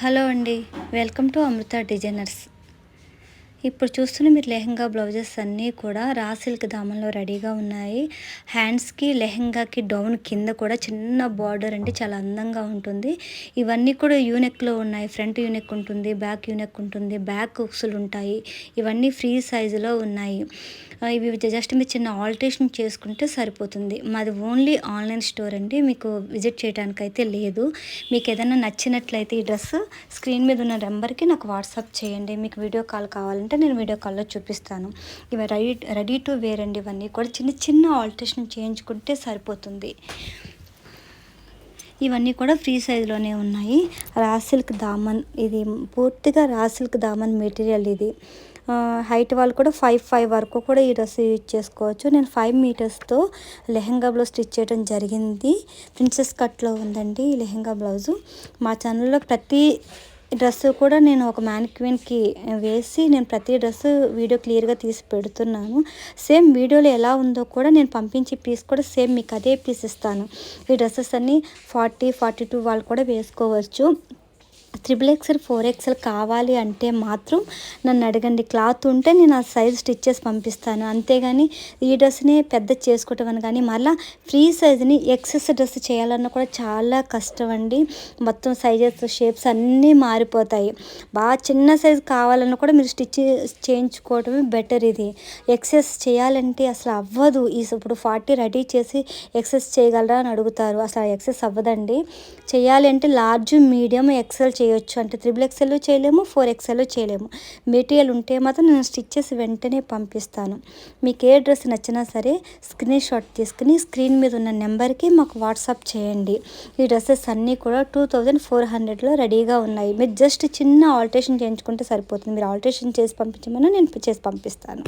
Hello అండి. Welcome to Amrutha designers. ఇప్పుడు చూస్తున్న మీరు లెహెంగా బ్లౌజెస్ అన్నీ కూడా రా సిల్క్ దామన్లో రెడీగా ఉన్నాయి. హ్యాండ్స్‌కి, లెహెంగాకి డౌన్ కింద కూడా చిన్న బార్డర్ అండి. చాలా అందంగా ఉంటుంది. ఇవన్నీ కూడా యూనెక్‌లో ఉన్నాయి. ఫ్రంట్ యూనెక్ ఉంటుంది, బ్యాక్ యూనెక్ ఉంటుంది, బ్యాక్ హుక్స్‌లు ఉంటాయి. ఇవన్నీ ఫ్రీ సైజులో ఉన్నాయి. ఇవి జస్ట్ మీరు చిన్న ఆల్టరేషన్ చేసుకుంటే సరిపోతుంది. మాది ఓన్లీ ఆన్‌లైన్ స్టోర్ అండి. మీకు విజిట్ చేయడానికైతే లేదు. మీకు ఏదైనా నచ్చినట్లయితే ఈ డ్రెస్ స్క్రీన్ మీద ఉన్న నెంబర్‌కి నాకు వాట్సాప్ చేయండి. మీకు వీడియో కాల్ కావాలంటే నేను వీడియో కాల్‌లో చూపిస్తాను. ఇవి రెడీ టు వేర్ అండి. ఇవన్నీ కూడా చిన్న చిన్న ఆల్టరేషన్ చేయించుకుంటే సరిపోతుంది. ఇవన్నీ కూడా ఫ్రీ సైజులోనే ఉన్నాయి. రా సిల్క్ దామన్, ఇది పూర్తిగా రా సిల్క్ దామన్ మెటీరియల్ ఇది. హైట్ వాళ్ళు కూడా 5'5" వరకు కూడా ఈ డ్రెస్ యూజ్ చేసుకోవచ్చు. నేను 5 మీటర్స్తో లెహెంగా బ్లౌజ్ స్టిచ్ చేయడం జరిగింది. ప్రిన్సెస్ కట్లో ఉందండి ఈ లెహెంగా బ్లౌజు. మా ఛానల్లో ప్రతి డ్రెస్సు కూడా నేను ఒక మ్యానిక్విన్‌కి వేసి నేను ప్రతి డ్రెస్సు వీడియో క్లియర్‌గా తీసి పెడుతున్నాను. సేమ్ వీడియోలో ఎలా ఉందో కూడా నేను పంపించే పీస్ కూడా సేమ్ మీకు అదే పీస్ ఇస్తాను. ఈ డ్రెస్సెస్ అన్నీ 40, 42 వాళ్ళు కూడా వేసుకోవచ్చు. 3XL, 4XL కావాలి అంటే మాత్రం నన్ను అడగండి. క్లాత్ ఉంటే నేను ఆ సైజ్ స్టిచ్ చేసి పంపిస్తాను. అంతేగాని ఈ డ్రెస్‌ని పెద్ద చేసుకోవటం అని కానీ మళ్ళీ ఫ్రీ సైజ్‌ని ఎక్సెస్ డ్రెస్ చేయాలన్నా కూడా చాలా కష్టం అండి. మొత్తం సైజెస్, షేప్స్ అన్నీ మారిపోతాయి. బాగా చిన్న సైజు కావాలన్నా కూడా మీరు స్టిచ్ చేయించుకోవడమే బెటర్. ఇది ఎక్సెస్ చేయాలంటే అసలు అవ్వదు. ఇప్పుడు 40 రెడీ చేసి ఎక్సెస్ చేయగలరా అని అడుగుతారు. అసలు ఎక్సెస్ అవ్వదండి. చేయాలి అంటే లార్జ్, మీడియం, ఎక్సెల్ చేయొచ్చు. అంటే 3XL చేయలేము, 4XL చేయలేము. మెటీరియల్ ఉంటే మాత్రం నేను స్టిచ్ చేసి వెంటనే పంపిస్తాను. మీకు ఏ డ్రెస్ నచ్చినా సరే స్క్రీన్ షాట్ తీసుకుని స్క్రీన్ మీద ఉన్న నెంబర్కి మాకు వాట్సాప్ చేయండి. ఈ డ్రెస్సెస్ అన్నీ కూడా 2400లో రెడీగా ఉన్నాయి. మీరు జస్ట్ చిన్న ఆల్టరేషన్ చేయించుకుంటే సరిపోతుంది. మీరు ఆల్టరేషన్ చేసి పంపించమన్నా నేను చేసి పంపిస్తాను.